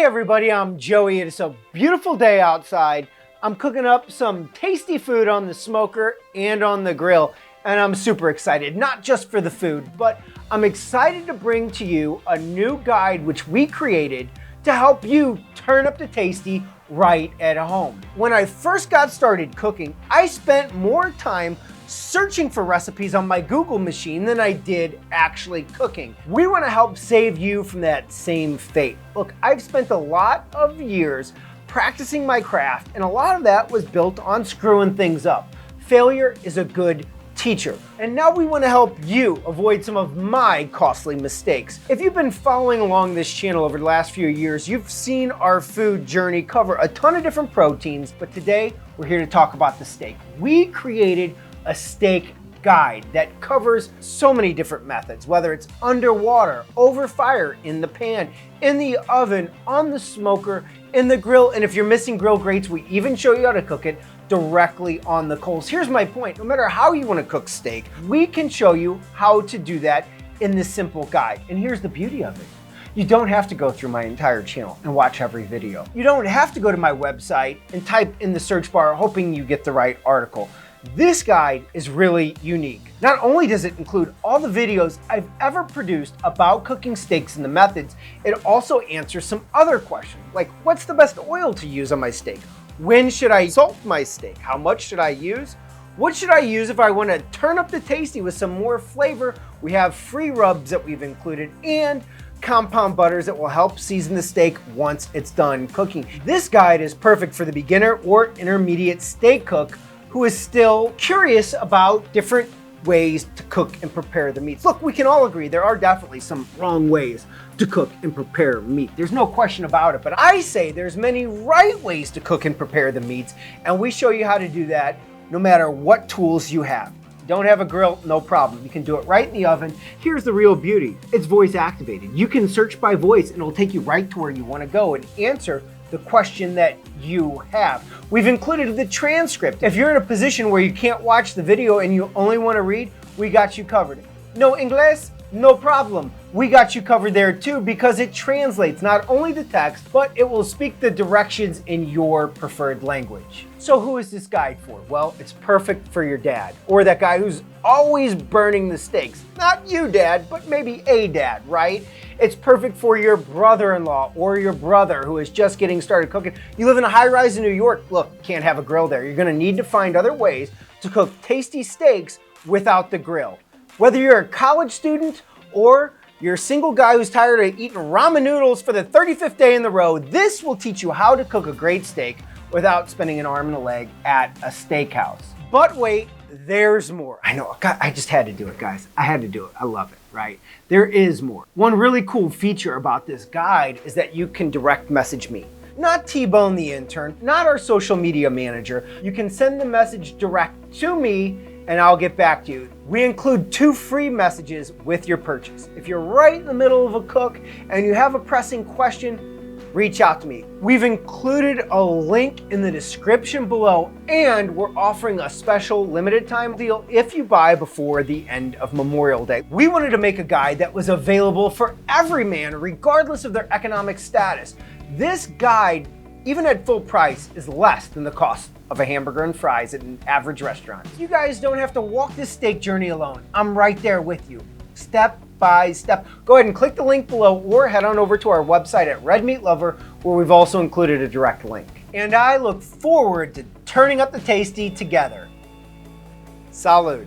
Hey everybody, I'm Joey. It's a beautiful day outside. I'm cooking up some tasty food on the smoker and on the grill, and I'm super excited, not just for the food, but I'm excited to bring to you a new guide which we created to help you turn up the tasty right at home. When I first got started cooking, I spent more time searching for recipes on my Google machine than I did actually cooking. We want to help save you from that same fate. Look, I've spent a lot of years practicing my craft, and a lot of that was built on screwing things up. Failure is a good teacher. And now we want to help you avoid some of my costly mistakes. If you've been following along this channel over the last few years, you've seen our food journey cover a ton of different proteins, but today we're here to talk about the steak. We created a steak guide that covers so many different methods, whether it's underwater, over fire, in the pan, in the oven, on the smoker, in the grill, and if you're missing grill grates, we even show you how to cook it directly on the coals. Here's my point: no matter how you want to cook steak, we can show you how to do that in this simple guide. And here's the beauty of it: you don't have to go through my entire channel and watch every video. You don't have to go to my website and type in the search bar hoping you get the right article. This guide is really unique. Not only does it include all the videos I've ever produced about cooking steaks and the methods, it also answers some other questions, like what's the best oil to use on my steak? When should I salt my steak? How much should I use? What should I use if I want to turn up the tasty with some more flavor? We have free rubs that we've included and compound butters that will help season the steak once it's done cooking. This guide is perfect for the beginner or intermediate steak cook who is still curious about different ways to cook and prepare the meats. Look, we can all agree there are definitely some wrong ways to cook and prepare meat. There's no question about it, but I say there's many right ways to cook and prepare the meats, and we show you how to do that no matter what tools you have. Don't have a grill? No problem. You can do it right in the oven. Here's the real beauty: it's voice activated. You can search by voice and it'll take you right to where you want to go and answer the question that you have. We've included the transcript. If you're in a position where you can't watch the video and you only want to read, we got you covered. No English? No problem. We got you covered there too, because it translates not only the text, but it will speak the directions in your preferred language. So who is this guide for? Well, it's perfect for your dad, or that guy who's always burning the steaks. Not you, Dad, but maybe a dad, right? It's perfect for your brother-in-law or your brother who is just getting started cooking. You live in a high-rise in New York. Look, can't have a grill there. You're gonna need to find other ways to cook tasty steaks without the grill. Whether you're a college student or you're a single guy who's tired of eating ramen noodles for the 35th day in a row, this will teach you how to cook a great steak without spending an arm and a leg at a steakhouse. But wait, there's more. I know, I just had to do it, guys. I had to do it. I love it, right? There is more. One really cool feature about this guide is that you can direct message me. Not T-Bone the intern, not our social media manager. You can send the message direct to me and I'll get back to you. We include 2 free messages with your purchase. If you're right in the middle of a cook and you have a pressing question, reach out to me. We've included a link in the description below, and we're offering a special limited time deal if you buy before the end of Memorial Day. We wanted to make a guide that was available for every man, regardless of their economic status. This guide, even at full price, is less than the cost of a hamburger and fries at an average restaurant. You guys don't have to walk this steak journey alone. I'm right there with you, step by step. Go ahead and click the link below or head on over to our website at Red Meat Lover, where we've also included a direct link. And I look forward to turning up the tasty together. Salud.